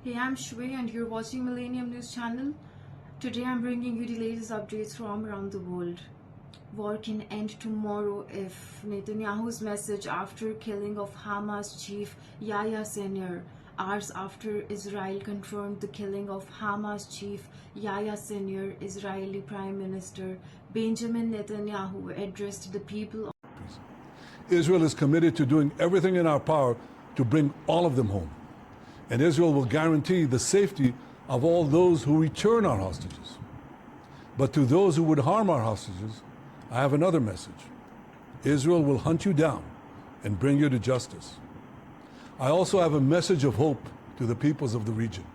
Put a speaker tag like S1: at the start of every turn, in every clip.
S1: Hey, I'm Shway and you're watching Millennium News channel. Today I'm bringing you the latest updates from around the world. War can end tomorrow if Netanyahu's message after killing of Hamas chief Yahya Sinwar, hours after Israel confirmed the killing of Hamas chief Yahya Sinwar, Israeli Prime Minister Benjamin Netanyahu addressed the people of
S2: Israel is committed to doing everything in our power to bring all of them home. And Israel will guarantee the safety of all those who return our hostages. But to those who would harm our hostages, I have another message. Israel will hunt you down and bring you to justice. I also have a message of hope to the peoples of the region.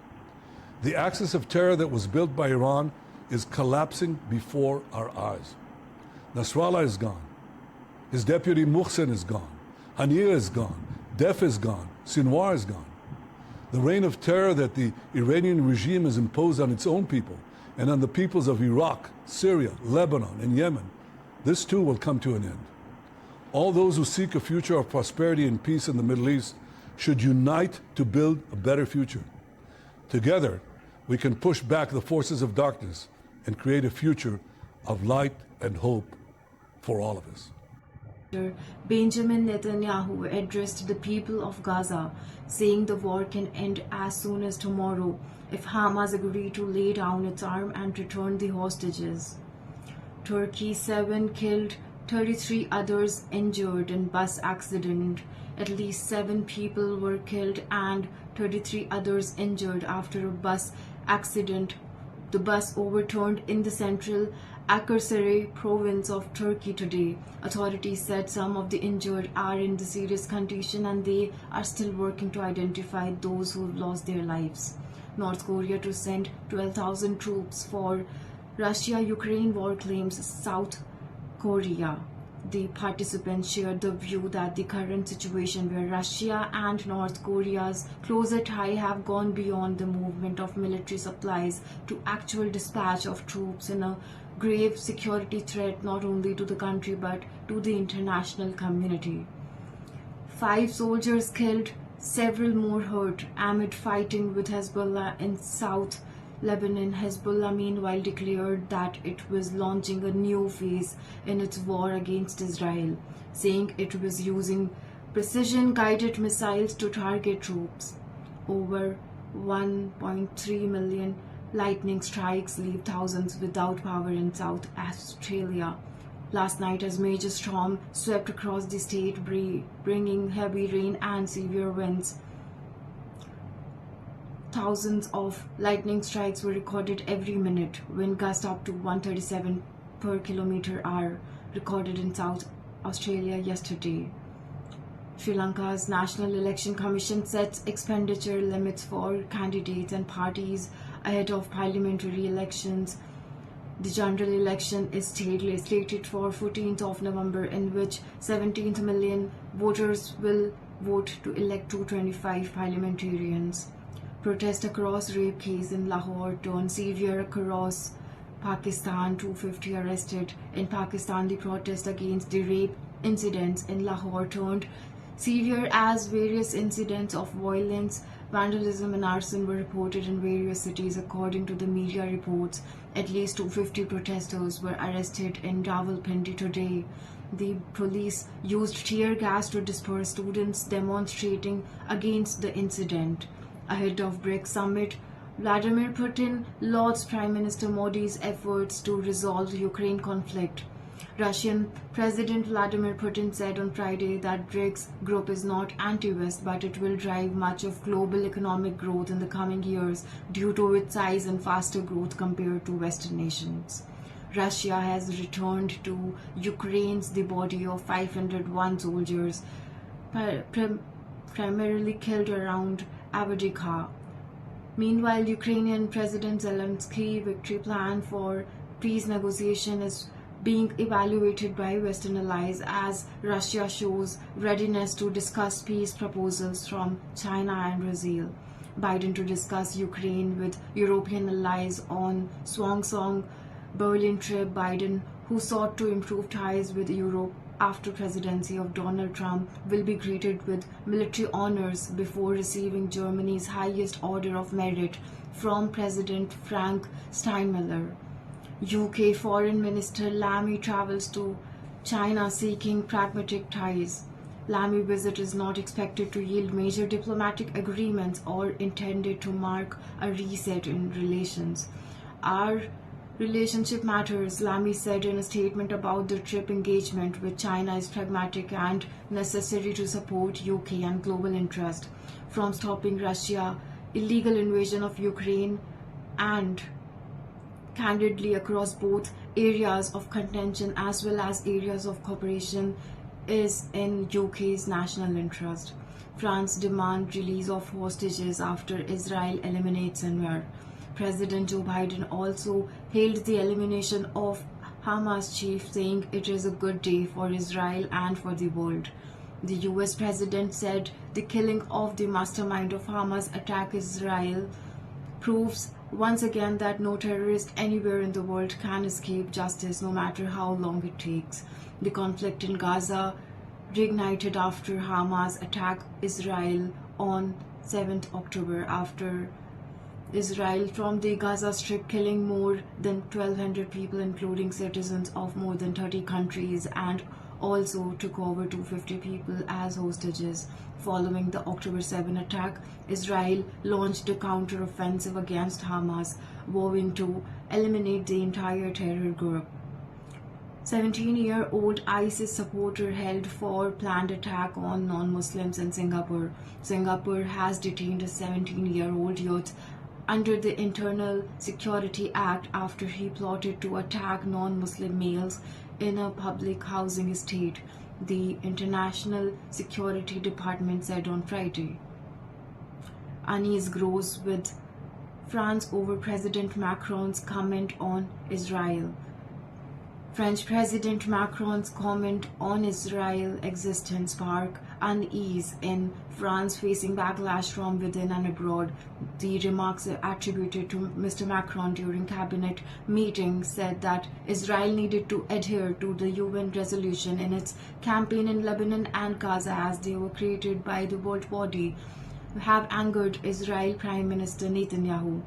S2: The axis of terror that was built by Iran is collapsing before our eyes. Nasrallah is gone. His deputy Muhsin is gone. Haniyeh is gone. Def is gone. Sinwar is gone. The reign of terror that the Iranian regime has imposed on its own people and on the peoples of Iraq, Syria, Lebanon, and Yemen, this too will come to an end. All those who seek a future of prosperity and peace in the Middle East should unite to build a better future. Together, we can push back the forces of darkness and create a future of light and hope for all of us.
S1: Benjamin Netanyahu addressed the people of Gaza, saying the war can end as soon as tomorrow if Hamas agree to lay down its arm and return the hostages. Turkey, 7 killed, 33 others injured in bus accident. At least 7 people were killed and 33 others injured after a bus accident. The bus overturned in the central Aksaray province of Turkey today. Authorities said some of the injured are in the serious condition and they are still working to identify those who have lost their lives. North Korea to send 12,000 troops for Russia-Ukraine war, claims South Korea. The participants shared the view that the current situation where Russia and North Korea's closer tie have gone beyond the movement of military supplies to actual dispatch of troops in a grave security threat not only to the country but to the international community. 5 soldiers killed, several more hurt amid fighting with Hezbollah in South Lebanon. Hezbollah meanwhile declared that it was launching a new phase in its war against Israel, saying it was using precision-guided missiles to target troops. Over 1.3 million lightning strikes leave thousands without power in South Australia. Last night, as major storm swept across the state, bringing heavy rain and severe winds. Thousands of lightning strikes were recorded every minute. Wind gusts up to 137 per km/h recorded in South Australia yesterday. Sri Lanka's National Election Commission sets expenditure limits for candidates and parties ahead of parliamentary elections. The general election is slated for 14th of November, in which 17 million voters will vote to elect 225 parliamentarians. Protests across rape case in Lahore turned severe across Pakistan. 250 arrested in Pakistan. The protest against the rape incidents in Lahore turned severe as various incidents of violence, vandalism and arson were reported in various cities. According to the media reports, at least 250 protesters were arrested in Rawalpindi today. The police used tear gas to disperse students demonstrating against the incident. Ahead of BRICS summit, Vladimir Putin lauds Prime Minister Modi's efforts to resolve the Ukraine conflict. Russian President Vladimir Putin said on Friday that BRICS group is not anti-West, but it will drive much of global economic growth in the coming years due to its size and faster growth compared to Western nations. Russia has returned to Ukraine's the body of 501 soldiers, primarily killed around Avdiivka. Meanwhile, Ukrainian President Zelensky's victory plan for peace negotiation is being evaluated by Western allies as Russia shows readiness to discuss peace proposals from China and Brazil. Biden to discuss Ukraine with European allies on Swansong Berlin trip. Biden, who sought to improve ties with Europe after presidency of Donald Trump will be greeted with military honors before receiving Germany's highest order of merit from President Frank Steinmeier. UK Foreign Minister Lammy travels to China seeking pragmatic ties. Lammy's visit is not expected to yield major diplomatic agreements or intended to mark a reset in relations. Our relationship matters, Lammy said in a statement about the trip. Engagement with China is pragmatic and necessary to support UK and global interest, from stopping Russia's illegal invasion of Ukraine and candidly across both areas of contention as well as areas of cooperation is in UK's national interest. France demands release of hostages after Israel eliminates Anwar. President Joe Biden also hailed the elimination of Hamas chief, saying it is a good day for Israel and for the world. The US president said the killing of the mastermind of Hamas attack Israel proves once again that no terrorist anywhere in the world can escape justice, no matter how long it takes. The conflict in Gaza reignited after Hamas attacked Israel on 7th October after Israel from the Gaza Strip, killing more than 1,200 people, including citizens of more than 30 countries, and also took over 250 people as hostages. Following the October 7 attack, Israel launched a counter-offensive against Hamas, vowing to eliminate the entire terror group. 17-year-old ISIS supporter held for planned attack on non-Muslims in Singapore. Singapore has detained a 17-year-old youth under the Internal Security Act after he plotted to attack non-Muslim males in a public housing estate, the International Security Department said on Friday. Unease grows with France over President Macron's comment on Israel. French President Macron's comment on Israel's existence sparked unease in France, facing backlash from within and abroad. The remarks attributed to Mr. Macron during cabinet meetings said that Israel needed to adhere to the UN resolution in its campaign in Lebanon and Gaza, as they were created by the world body, have angered Israel Prime Minister Netanyahu.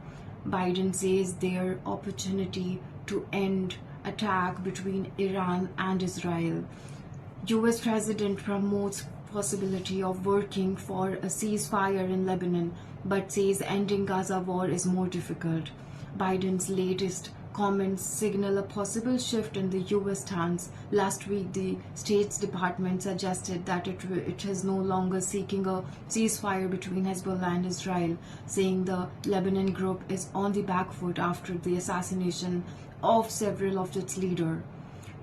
S1: Biden says their opportunity to end attack between Iran and Israel. US President promotes possibility of working for a ceasefire in Lebanon, but says ending Gaza war is more difficult. Biden's latest comments signal a possible shift in the US stance. Last week, the State's Department suggested that it is no longer seeking a ceasefire between Hezbollah and Israel, saying the Lebanon group is on the back foot after the assassination of several of its leaders.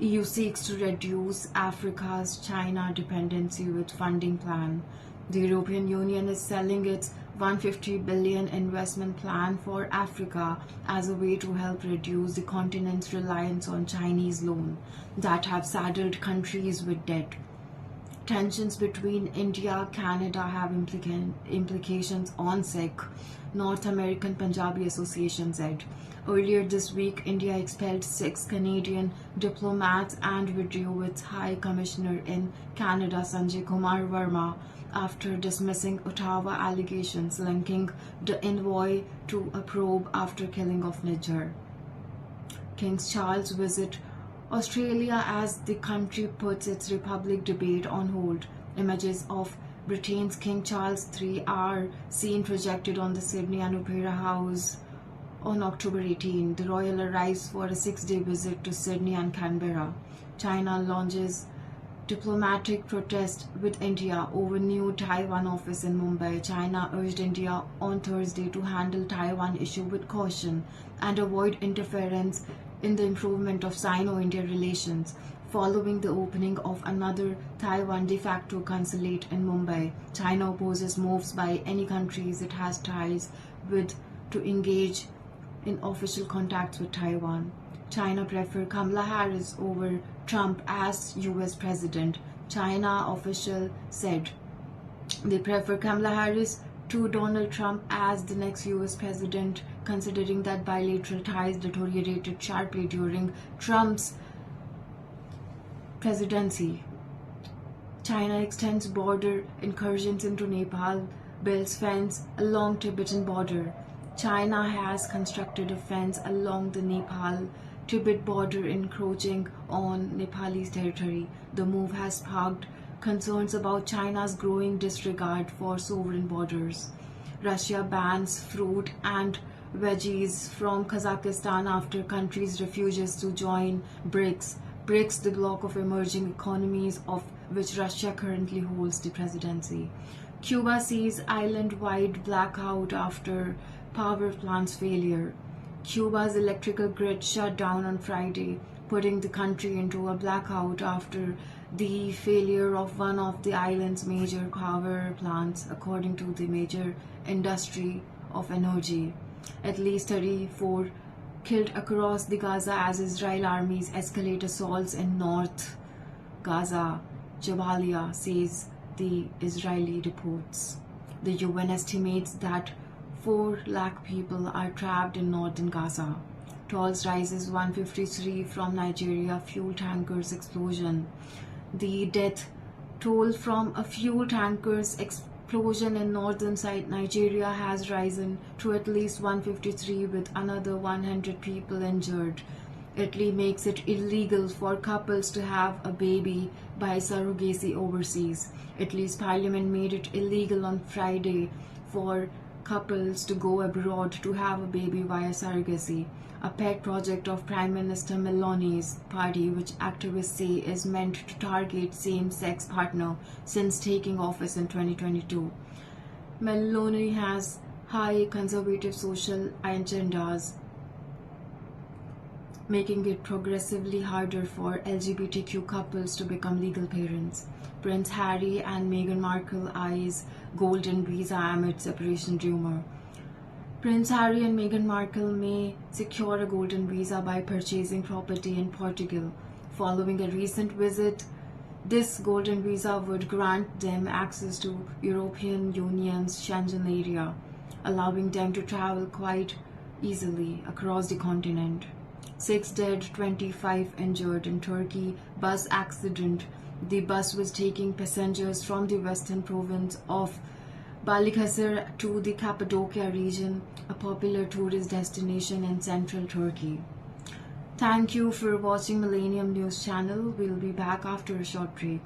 S1: EU seeks to reduce Africa's China dependency with funding plan. The European Union is selling its 150 billion investment plan for Africa as a way to help reduce the continent's reliance on Chinese loans that have saddled countries with debt. Tensions between India and Canada have implications on Sikh, North American Punjabi Association said. Earlier this week, India expelled 6 Canadian diplomats and withdrew its High Commissioner in Canada, Sanjay Kumar Verma, after dismissing Ottawa allegations linking the envoy to a probe after killing of Niger. King Charles visit Australia as the country puts its republic debate on hold. Images of Britain's King Charles III are seen projected on the Sydney and Opera House on October 18. The royal arrives for a 6-day visit to Sydney and Canberra. China launches diplomatic protest with India over new Taiwan office in Mumbai. China urged India on Thursday to handle Taiwan issue with caution and avoid interference in the improvement of Sino-India relations. Following the opening of another Taiwan de facto consulate in Mumbai, China opposes moves by any countries it has ties with to engage in official contacts with Taiwan. China prefer Kamala Harris over Trump as US president. China official said they prefer Kamala Harris to Donald Trump as the next US president, considering that bilateral ties deteriorated sharply during Trump's presidency. China extends border incursions into Nepal, builds fence along Tibetan border. China has constructed a fence along the Nepal-Tibet border encroaching on Nepalese territory. The move has sparked concerns about China's growing disregard for sovereign borders. Russia bans fruit and veggies from Kazakhstan after countries refuses to join BRICS. BRICS, the bloc of emerging economies of which Russia currently holds the presidency. Cuba sees island-wide blackout after power plant's failure. Cuba's electrical grid shut down on Friday, putting the country into a blackout after the failure of one of the island's major power plants, according to the major industry of energy. At least 34 killed across the Gaza as Israel armies escalate assaults in North Gaza, Jabalia says the Israeli reports. The UN estimates that 4 lakh people are trapped in northern Gaza. Tolls rises 153 from Nigeria fuel tankers explosion. The death toll from a fuel tanker's explosion in northern side Nigeria has risen to at least 153 with another 100 people injured. Italy makes it illegal for couples to have a baby by surrogacy overseas. Italy's parliament made it illegal on Friday for couples to go abroad to have a baby via surrogacy, a pet project of Prime Minister Meloni's party, which activists say is meant to target same-sex partner since taking office in 2022. Meloni has high conservative social agendas, making it progressively harder for LGBTQ couples to become legal parents. Prince Harry and Meghan Markle eyes golden visa amid separation rumor. Prince Harry and Meghan Markle may secure a golden visa by purchasing property in Portugal. Following a recent visit, this golden visa would grant them access to European Union's Schengen area, allowing them to travel quite easily across the continent. 6 dead, 25 injured in Turkey bus accident. The bus was taking passengers from the western province of Balıkesir to the Cappadocia region, a popular tourist destination in central Turkey. Thank you for watching Millennium News channel. We'll be back after a short break.